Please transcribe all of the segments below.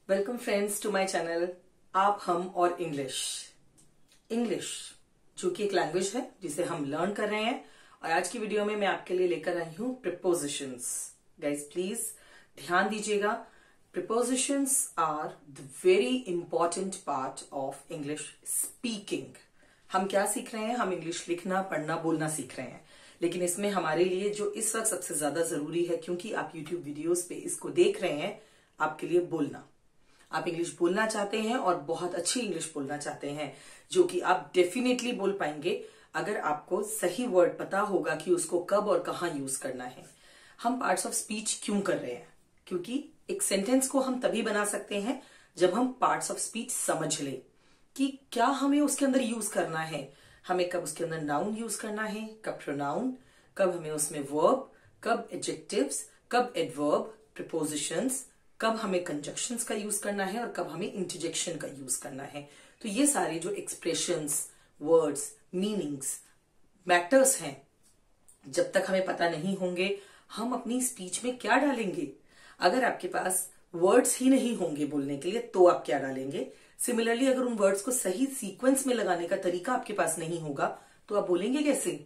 Welcome friends to my channel आप हम और इंग्लिश जो कि एक लैंग्वेज है जिसे हम लर्न कर रहे हैं। और आज की वीडियो में मैं आपके लिए लेकर आई हूं प्रीपोजिशंस। गाइस प्लीज ध्यान दीजिएगा, prepositions are the very important part of English speaking. हम क्या सीख रहे हैं? हम इंग्लिश लिखना, पढ़ना, बोलना सीख रहे हैं। लेकिन इसमें हमारे लिए जो इस वक्त सबसे ज्यादा जरूरी है, क्योंकि आप यूट्यूब वीडियोस पे इसको देख रहे हैं, आपके लिए बोलना। आप इंग्लिश बोलना चाहते हैं और बहुत अच्छी इंग्लिश बोलना चाहते हैं, जो कि आप डेफिनेटली बोल पाएंगे अगर आपको सही वर्ड पता होगा कि उसको कब और कहां यूज करना है। हम पार्ट्स ऑफ स्पीच क्यों कर रहे हैं? क्योंकि एक सेंटेंस को हम तभी बना सकते हैं जब हम पार्ट्स ऑफ स्पीच समझ लें कि क्या हमें उसके अंदर यूज करना है। हमें कब उसके अंदर नाउन यूज करना है, कब प्रोनाउन, कब हमें उसमें वर्ब, कब एडजेक्टिव्स, कब एडवर्ब, प्रीपोजिशंस, कब हमें कंजक्शंस का यूज करना है और कब हमें इंटरजेक्शन का यूज करना है। तो ये सारे जो एक्सप्रेशंस, वर्ड्स, मीनिंग्स, मैटर्स हैं, जब तक हमें पता नहीं होंगे हम अपनी स्पीच में क्या डालेंगे। अगर आपके पास वर्ड्स ही नहीं होंगे बोलने के लिए तो आप क्या डालेंगे। सिमिलरली अगर उन वर्ड्स को सही सीक्वेंस में लगाने का तरीका आपके पास नहीं होगा तो आप बोलेंगे कैसे?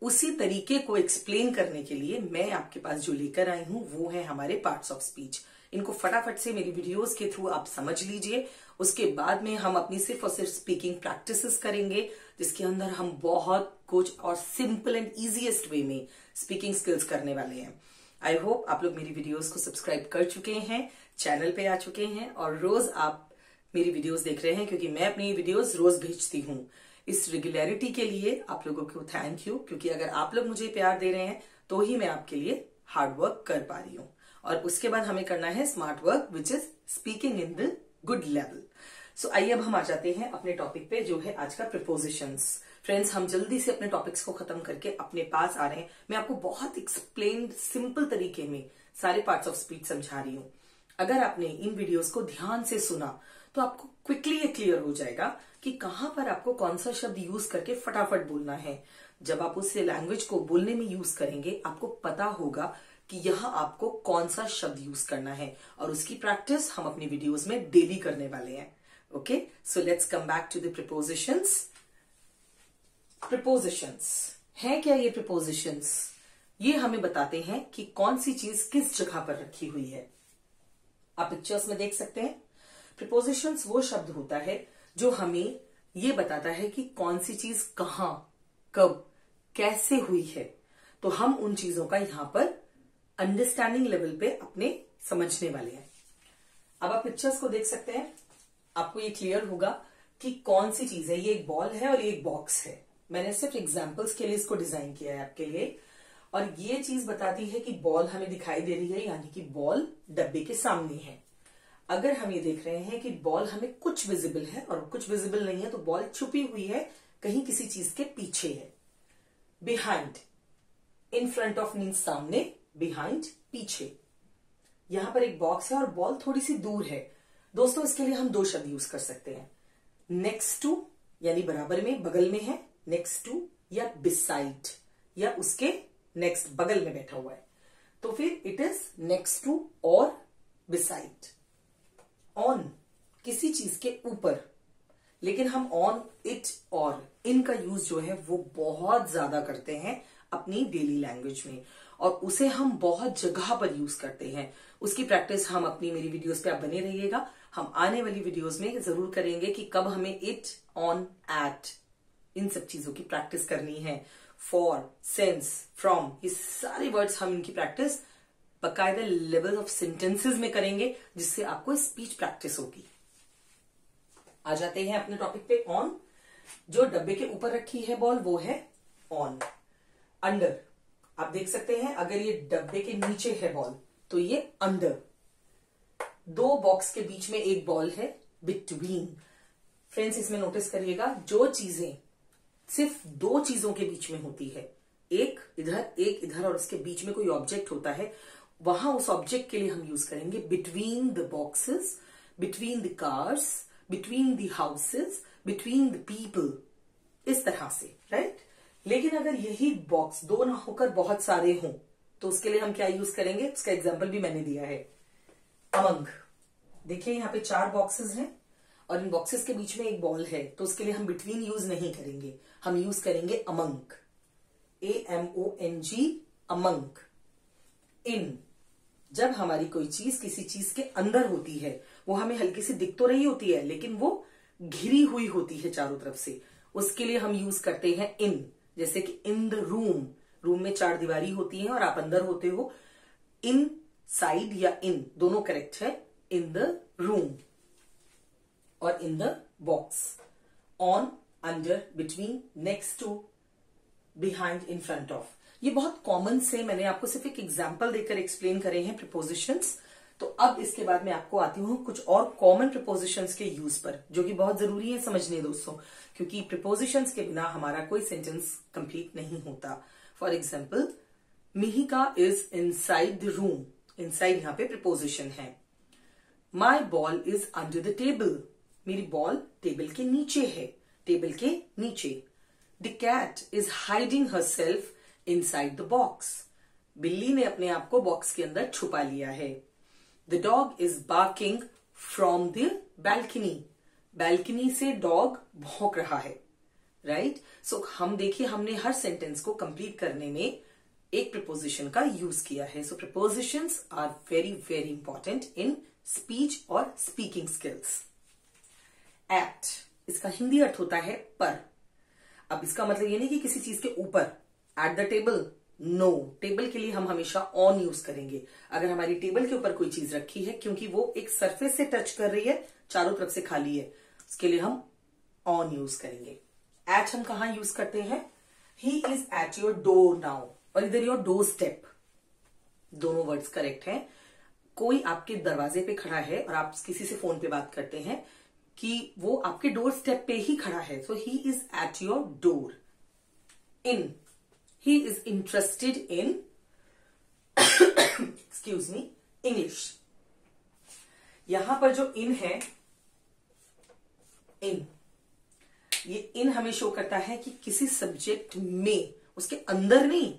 उसी तरीके को एक्सप्लेन करने के लिए मैं आपके पास जो लेकर आई हूं वो है हमारे पार्ट्स ऑफ स्पीच। इनको फटाफट से मेरी वीडियोस के थ्रू आप समझ लीजिए। उसके बाद में हम अपनी सिर्फ और सिर्फ स्पीकिंग प्रैक्टिसेस करेंगे, जिसके अंदर हम बहुत कुछ और सिंपल एंड इजीएस्ट वे में स्पीकिंग स्किल्स करने वाले हैं। आई होप आप लोग मेरी वीडियोस को सब्सक्राइब कर चुके हैं, चैनल पे आ चुके हैं और रोज आप मेरी वीडियोस देख रहे हैं, क्योंकि मैं अपनी वीडियोस रोज भेजती हूँ। इस रेगुलरिटी के लिए आप लोगों को थैंक यू, क्योंकि अगर आप लोग मुझे प्यार दे रहे हैं तो ही मैं आपके लिए हार्ड वर्क कर पा रही हूँ। और उसके बाद हमें करना है smart work, which is speaking in the good level. So आइए अब हम आ जाते हैं अपने टॉपिक पे, जो है आज का प्रीपोजिशंस। फ्रेंड्स, हम जल्दी से अपने टॉपिक्स को खत्म करके अपने पास आ रहे हैं। मैं आपको बहुत एक्सप्लेन सिंपल तरीके में सारे पार्ट्स ऑफ स्पीच समझा रही हूँ। अगर आपने इन वीडियोस को ध्यान से सुना तो आपको क्विकली ये क्लियर हो जाएगा कि कहां पर आपको कौन सा शब्द यूज करके फटाफट बोलना है। जब आप उस लैंग्वेज को बोलने में यूज करेंगे आपको पता होगा कि यहां आपको कौन सा शब्द यूज करना है, और उसकी प्रैक्टिस हम अपनी वीडियोस में डेली करने वाले हैं। Okay, so let's come back to the prepositions. Prepositions है क्या? ये प्रीपोजिशंस ये हमें बताते हैं कि कौन सी चीज किस जगह पर रखी हुई है। आप पिक्चर्स में देख सकते हैं, प्रीपोजिशंस वो शब्द होता है जो हमें ये बताता है कि कौन सी चीज कहां, कब, कैसे हुई है। तो हम उन चीजों का यहां पर अंडरस्टैंडिंग लेवल पे अपने समझने वाले हैं। अब आप पिक्चर्स को देख सकते हैं, आपको ये क्लियर होगा कि कौन सी चीज है। ये एक बॉल है और ये एक बॉक्स है। मैंने सिर्फ एग्जांपल्स के लिए इसको डिजाइन किया है आपके लिए। और ये चीज बताती है कि बॉल हमें दिखाई दे रही है, यानी कि बॉल डब्बे के सामने है। अगर हम ये देख रहे हैं कि बॉल हमें कुछ विजिबल है और कुछ विजिबल नहीं है, तो बॉल छुपी हुई है, कहीं किसी चीज के पीछे है। Behind, in front of means सामने, बिहाइंड पीछे। यहां पर एक बॉक्स है और बॉल थोड़ी सी दूर है। दोस्तों, इसके लिए हम दो शब्द यूज कर सकते हैं। नेक्स्ट टू यानी बराबर में, बगल में है, नेक्स्ट टू, या बिसाइड या उसके नेक्स्ट, बगल में बैठा हुआ है, तो फिर इट इज नेक्स्ट टू और बिसाइड। ऑन, किसी चीज के ऊपर, लेकिन हम ऑन, इट और इन का यूज जो है वो बहुत ज्यादा करते हैं अपनी डेली लैंग्वेज में, और उसे हम बहुत जगह पर यूज करते हैं। उसकी प्रैक्टिस हम अपनी मेरी वीडियोस पे आप बने रहिएगा। हम आने वाली वीडियोस में जरूर करेंगे कि कब हमें इट, ऑन, एट, इन सब चीजों की प्रैक्टिस करनी है। फॉर, सिंस, फ्रॉम, ये सारे वर्ड्स हम इनकी प्रैक्टिस बकायदा लेवल ऑफ सेंटेंसेस में करेंगे, जिससे आपको स्पीच प्रैक्टिस होगी। आ जाते हैं अपने टॉपिक पे। ऑन, जो डब्बे के ऊपर रखी है बॉल वो है ऑन। अंडर, आप देख सकते हैं, अगर ये डब्बे के नीचे है बॉल तो ये अंडर। दो बॉक्स के बीच में एक बॉल है, बिटवीन। फ्रेंड्स, इसमें नोटिस करिएगा, जो चीजें सिर्फ दो चीजों के बीच में होती है, एक इधर और उसके बीच में कोई ऑब्जेक्ट होता है, वहां उस ऑब्जेक्ट के लिए हम यूज करेंगे between the boxes, between the cars, between the houses, between the people, इस तरह से, राइट। लेकिन अगर यही बॉक्स दो ना होकर बहुत सारे हों तो उसके लिए हम क्या यूज करेंगे? उसका एग्जाम्पल भी मैंने दिया है, अमंग। देखिए यहाँ पे 4 बॉक्सेस हैं और इन बॉक्सेस के बीच में एक बॉल है, तो उसके लिए हम बिटवीन यूज नहीं करेंगे, हम यूज करेंगे अमंग, AMONG, अमंग। इन, जब हमारी कोई चीज किसी चीज के अंदर होती है, वो हमें हल्की सी दिख तो रही होती है लेकिन वो घिरी हुई होती है चारों तरफ से, उसके लिए हम यूज करते हैं इन। जैसे कि इन द रूम, रूम में 4 दीवारी होती है और आप अंदर होते हो। इन साइड या इन दोनों करेक्ट है, इन द रूम और in the box. On, under, between, next to, behind, in front of, ये बहुत कॉमन से मैंने आपको सिर्फ एक एग्जाम्पल देकर एक्सप्लेन करे हैं प्रीपोजिशंस। तो अब इसके बाद मैं आपको आती हूँ कुछ और कॉमन प्रीपोजिशंस के यूज पर, जो कि बहुत जरूरी है समझने दोस्तों, क्योंकि प्रीपोजिशंस के बिना हमारा कोई सेंटेंस कंप्लीट नहीं होता। For example, Mihika is inside the room, inside यहाँ पे प्रीपोजिशन है। My ball is under the table, मेरी बॉल टेबल के नीचे है, टेबल के नीचे। The cat is hiding herself inside the box, बिल्ली ने अपने आप को बॉक्स के अंदर छुपा लिया है। The dog is barking from the balcony, balcony से डॉग भौंक रहा है, राइट। सो हम देखिए हमने हर सेंटेंस को कंप्लीट करने में एक प्रीपोजिशन का यूज किया है। So prepositions are very very important in speech और स्पीकिंग स्किल्स। एट, इसका हिंदी अर्थ होता है पर। अब इसका मतलब ये नहीं कि किसी चीज के ऊपर, at the table, no, table के लिए हम हमेशा ऑन यूज करेंगे। अगर हमारी टेबल के ऊपर कोई चीज रखी है, क्योंकि वो एक सरफेस से टच कर रही है, चारों तरफ से खाली है, उसके लिए हम ऑन यूज करेंगे। एट हम कहां यूज करते हैं? ही is at your door now, और इधर योर डोर स्टेप, दोनों वर्ड्स करेक्ट हैं। कोई आपके दरवाजे पे खड़ा है और आप किसी से फोन पे बात करते हैं कि वो आपके डोर स्टेप पे ही खड़ा है, so he is at your door. In, he is interested in excuse me, English। यहां पर जो in है, in, ये in हमें शो करता है कि किसी सब्जेक्ट में, उसके अंदर नहीं,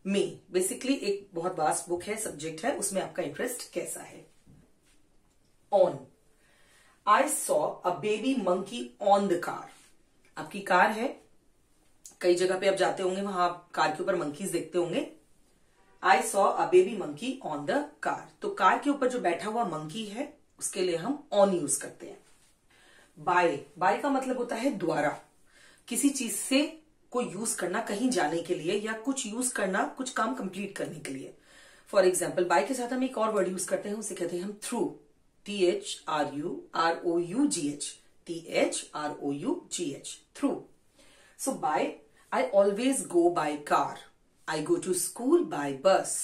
में, बेसिकली एक बहुत वास्ट बुक है, सब्जेक्ट है, उसमें आपका इंटरेस्ट कैसा है। On, I saw a baby monkey on the car, आपकी कार है, कई जगह पे आप जाते होंगे, वहां आप कार के ऊपर मंकीज देखते होंगे। I saw a baby monkey on the car, तो कार के ऊपर जो बैठा हुआ मंकी है उसके लिए हम ऑन यूज करते हैं। बाय, बाय का मतलब होता है द्वारा, किसी चीज से को यूज करना कहीं जाने के लिए या कुछ यूज करना कुछ काम कंप्लीट करने के लिए। फॉर एग्जाम्पल, बाय के साथ हम एक और वर्ड यूज करते हैं, उसे कहते हैं हम through, THROUGH, THROUGH, through. So by, I always go by car. I go to school by bus.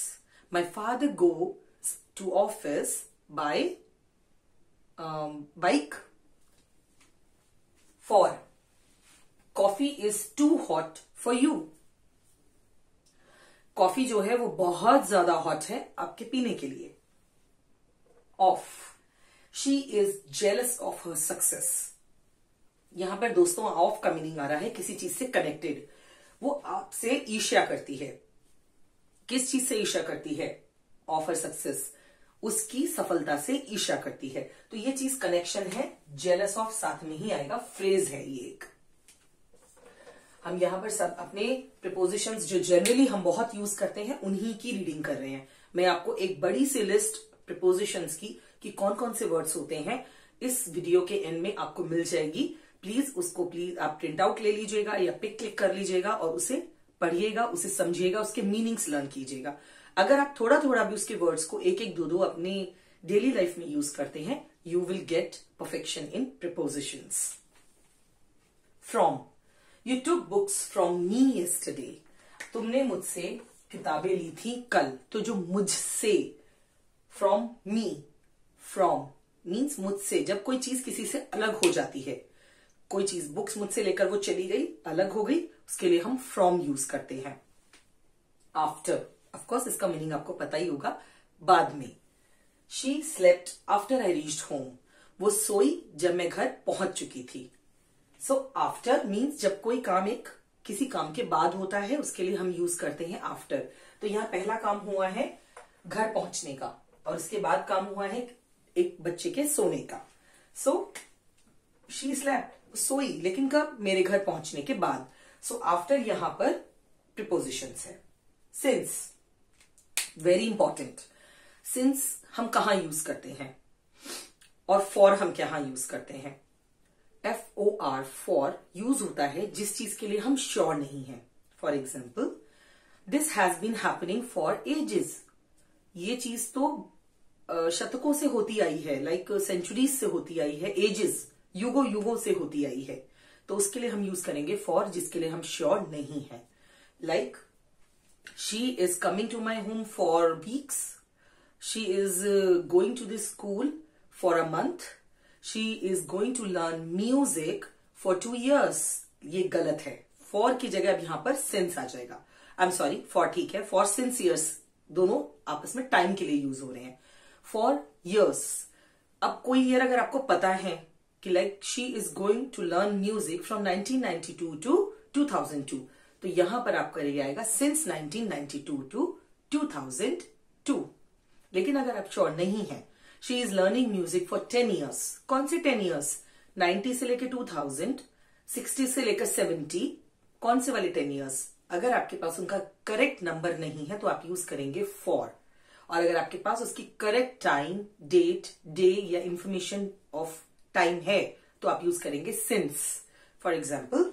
My father goes to office by bike. For, coffee is too hot for you. Coffee जो है वो बहुत ज्यादा hot है आपके पीने के लिए। Off, she is jealous of her success. यहां पर दोस्तों ऑफ का मीनिंग आ रहा है किसी चीज से कनेक्टेड, वो आपसे ईर्ष्या करती है। किस चीज से ईर्ष्या करती है? ऑफ हर सक्सेस, उसकी सफलता से ईर्ष्या करती है। तो ये चीज कनेक्शन है, जेलस ऑफ साथ में ही आएगा, फ्रेज है ये एक। हम यहां पर सब अपने प्रीपोजिशंस जो जनरली हम बहुत यूज करते हैं उन्हीं की रीडिंग कर रहे हैं। मैं आपको एक बड़ी सी लिस्ट प्रीपोजिशंस की कि कौन कौन से वर्ड्स होते हैं इस वीडियो के एंड में आपको मिल जाएगी। प्लीज उसको प्लीज आप प्रिंट आउट ले लीजिएगा या पिक क्लिक कर लीजिएगा और उसे पढ़िएगा, उसे समझिएगा, उसके मीनिंग्स लर्न कीजिएगा। अगर आप थोड़ा थोड़ा भी उसके वर्ड्स को एक एक दो दो अपनी डेली लाइफ में यूज करते हैं, you will get perfection in prepositions. From, you took books from me yesterday, तुमने मुझसे किताबें ली थी कल। तो जो मुझसे, फ्रॉम मी, फ्रॉम मीन्स मुझसे, जब कोई चीज किसी से अलग हो जाती है, कोई चीज बुक्स मुझसे लेकर वो चली गई, अलग हो गई, उसके लिए हम फ्रॉम यूज करते हैं। आफ्टर, ऑफ कोर्स इसका मीनिंग आपको पता ही होगा, बाद में। She slept after I reached home, वो सोई जब मैं घर पहुंच चुकी थी। सो आफ्टर मीन्स जब कोई काम एक किसी काम के बाद होता है, उसके लिए हम यूज करते हैं आफ्टर। तो यहां पहला काम हुआ है घर पहुंचने का, और उसके बाद काम हुआ है एक बच्चे के सोने का। सो शी स्लेप्ट, सोई, लेकिन कब? मेरे घर पहुंचने के बाद। सो आफ्टर यहां पर प्रीपोजिशंस है। Since, very important. सिंस हम कहां यूज करते हैं और फॉर हम कहां यूज करते हैं? FOR, फॉर यूज होता है जिस चीज के लिए हम श्योर नहीं है। For example, this has been happening for ages. ये चीज तो शतकों से होती आई है, लाइक सेंचुरीज से होती आई है, एजेस, युगों युगों से होती आई है। तो उसके लिए हम यूज करेंगे फॉर जिसके लिए हम श्योर नहीं है। Like she is coming to my home for weeks, she is going to this school for a month, she is going to learn music for 2 years। ये गलत है। फॉर की जगह अब यहां पर सिंस आ जाएगा। आई एम सॉरी, फॉर ठीक है, फॉर सिंस ईयर्स दोनों आपस में टाइम के लिए यूज हो रहे हैं। फॉर ईयर्स, अब कोई ईयर अगर आपको पता है कि like she is going to learn music from 1992 to 2002, तो यहां पर आपका रह आएगा सिंस 1992 टू 2002। लेकिन अगर आप श्योर नहीं है, she is learning music for 10 years। कौन से 10 years? 90 से लेकर 2000, 60 से लेकर 70, कौन से वाले 10 years? अगर आपके पास उनका करेक्ट नंबर नहीं है तो आप यूज करेंगे फॉर, और अगर आपके पास उसकी करेक्ट टाइम, डेट, डे या इंफॉर्मेशन ऑफ टाइम है तो आप यूज करेंगे since. For example,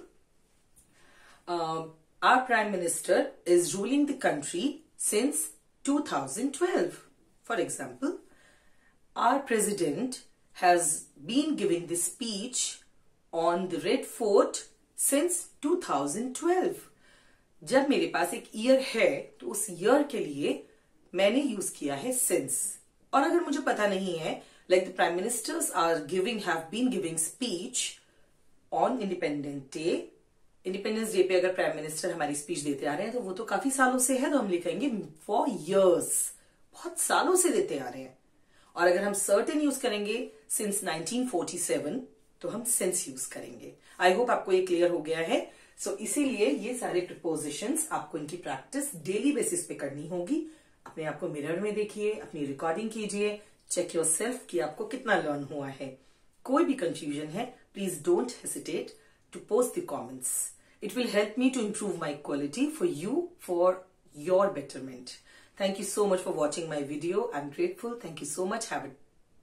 our prime minister is ruling the country since 2012। For example, our president has been giving this speech on the Red Fort since 2012। जब मेरे पास एक year है तो उस ईयर के लिए मैंने यूज किया है सिंस। और अगर मुझे पता नहीं है, like the prime ministers have been giving speech on Independence Day. Independence Day पे अगर प्राइम मिनिस्टर हमारी स्पीच देते आ रहे हैं तो वो तो काफी सालों से है, तो हम लिखेंगे फॉर ईयर्स, बहुत सालों से देते आ रहे हैं। और अगर हम सर्टेन यूज करेंगे सिंस 1947 तो हम सिंस यूज करेंगे। आई होप आपको ये क्लियर हो गया है। सो इसीलिए ये सारे प्रीपोजिशंस आपको इनकी प्रैक्टिस डेली बेसिस पे करनी होगी। अपने आप को मिरर में देखिए, अपनी रिकॉर्डिंग कीजिए, चेक योर सेल्फ कि आपको कितना लर्न हुआ है। कोई भी कंफ्यूजन है, please don't hesitate to post the comments. It will help me to improve my quality for you, for your betterment. Thank you so much for watching my video. I'm grateful. Thank you so much. Have a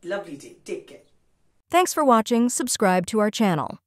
lovely day. Take care. Thanks for watching. Subscribe to our channel.